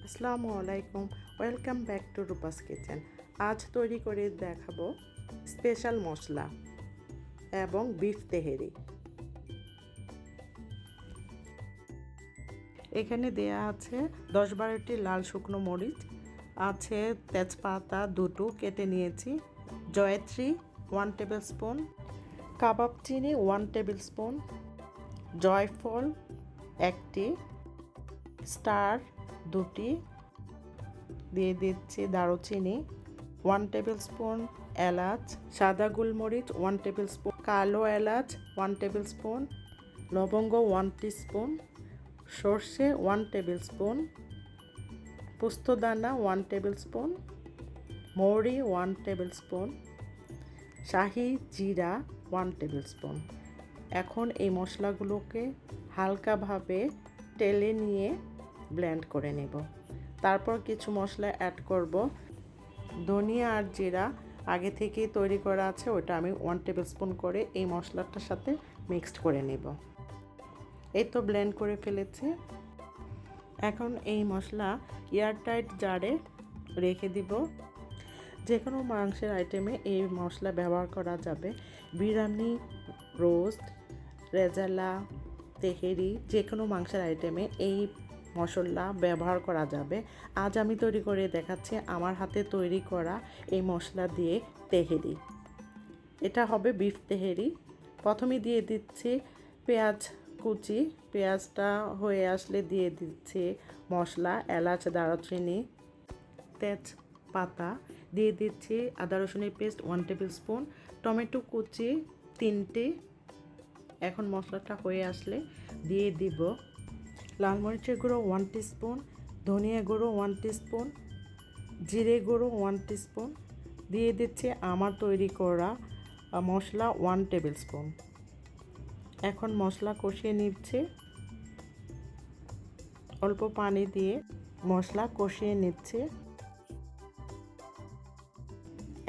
আসসালামু আলাইকুম, welcome back to Rupa's kitchen. আজ তৈরি করে দেখাবো স্পেশাল মশলা এবং বিফ তেহেরি। এখানে দেয়া আছে 10-12টি লাল শুকনো মরিচ, আছে তেজপাতা দুটো কেটে নিয়েছি, জয়ত্রী 1 টেবিল স্পুন, কাবাব চিনি 1 টেবিল স্পুন, জয়ফল 1টি, স্টার 2টি, দিয়ে দিচ্ছি দারুচিনি 1 টেবিল স্পুন, এলাচ, সাদা গোলমরিচ 1 টেবিল স্পুন, কালো এলাচ 1 টেবিল স্পুন, লবঙ্গ 1 টিস্পুন, সর্ষে 1 টেবিল স্পুন, পোস্তদানা 1 টেবিল স্পুন, মৌরি 1 টেবিল স্পুন, শাহি জিরা 1 টেবিল স্পুন। এখন এই মশলাগুলোকে হালকাভাবে টেলে নিয়ে ব্লেন্ড করে নেব। তারপর কিছু মশলা অ্যাড করব। ধনিয়া আর জিরা আগে থেকেই তৈরি করা আছে, ওটা আমি 1 টেবিল স্পুন করে এই মশলাটার সাথে মিক্সড করে নেব। এই তো ব্লেন্ড করে ফেলেছি। এখন এই মশলা এয়ারটাইট জারে রেখে দিব। যে কোনো মাংসের আইটেমে এই মশলা ব্যবহার করা যাবে। বিরিয়ানি, রোস্ট, রেজালা, তেহেরি, যে কোনো মাংসের আইটেমে এই মশলা ব্যবহার করা যাবে। আজ আমি তৈরি করে দেখাচ্ছি আমার হাতে তৈরি করা এই মশলা দিয়ে তেহেরি। এটা হবে বিফ তেহেরি। প্রথমে দিয়ে দিচ্ছি পেঁয়াজ কুচি। পেঁয়াজটা হয়ে আসলে দিয়ে দিচ্ছি মশলা, এলাচ, দারুচিনি, তেজপাতা, দিয়ে দিচ্ছি আদা রসুনের পেস্ট 1 টেবিল স্পুন, টমেটো কুচি 3টি। এখন মশলাটা হয়ে আসলে দিয়ে দিব লাল মরিচের গুঁড়ো 1 টিস্পুন, ধনিয়া গুঁড়ো 1 টিস্পুন, জিরে গুঁড়ো 1 টিস্পুন, দিয়ে দিচ্ছি আমার তৈরি করা মশলা 1 টেবিল স্পুন। এখন মশলা কষিয়ে নিচ্ছে, অল্প পানি দিয়ে মশলা কষিয়ে নিচ্ছে।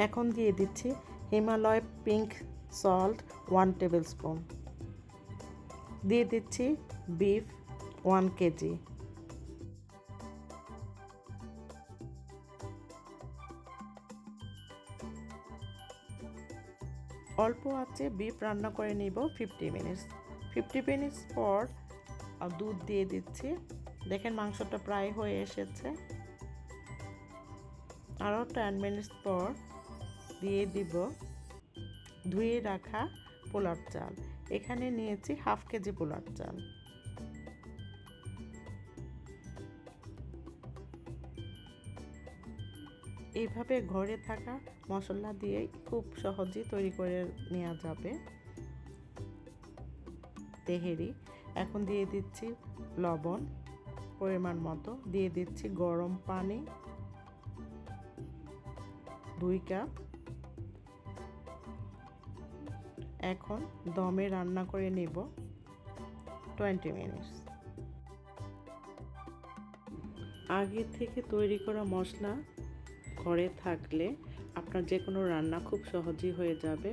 এখন দিয়ে দিচ্ছি Himalaya pink salt 1 table spoon, দিয়ে দিচ্ছি বিফ 1 কেজি। অল্প আছে বিফ রান্না করে নিব 50 মিনিটস। 50 মিনিটস পর দুধ দিয়ে দিচ্ছি। দেখেন মাংসটা প্রায় হয়ে এসেছে। আরও 10 মিনিটস পর দিয়ে দিব ধুয়ে রাখা পোলার চাল। এখানে নিয়েছি হাফ কেজি পোলার চাল। এইভাবে ঘরে থাকা মশলা দিয়ে খুব সহজেই তৈরি করে নেওয়া যাবে তেহেরি। এখন দিয়ে দিচ্ছি লবণ পরিমাণ মতো, দিয়ে দিচ্ছি গরম পানি 2 কাপ। এখন দমে রান্না করে নেব 20 মিনিটস। আগে থেকে তৈরি করা মশলা ঘরে থাকলে আপনার যে কোনো রান্না খুব সহজেই হয়ে যাবে,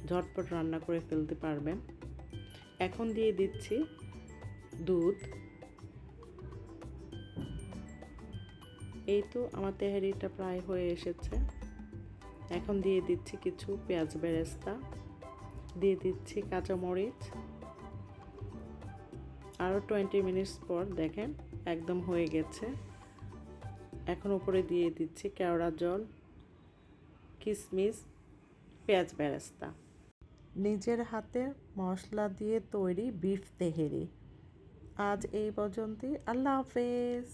ঝটপট রান্না করে ফেলতে পারবেন। এখন দিয়ে দিচ্ছি দুধ। এই তো আমার তেহারিটা প্রায় হয়ে এসেছে। এখন দিয়ে দিচ্ছি কিছু পেঁয়াজ বেরেস্তা, দিয়ে দিচ্ছি কাঁচামরিচ। আরও 20 মিনিটস পর দেখেন একদম হয়ে গেছে। এখন উপরে দিয়ে দিচ্ছি কেওড়া জল, কিশমিশ, পেঁয়াজ বেরেস্তা। নিজের হাতে মশলা দিয়ে তৈরি বিফ তেহেরি। আজ এই পর্যন্তই। আল্লাহ হাফেজ।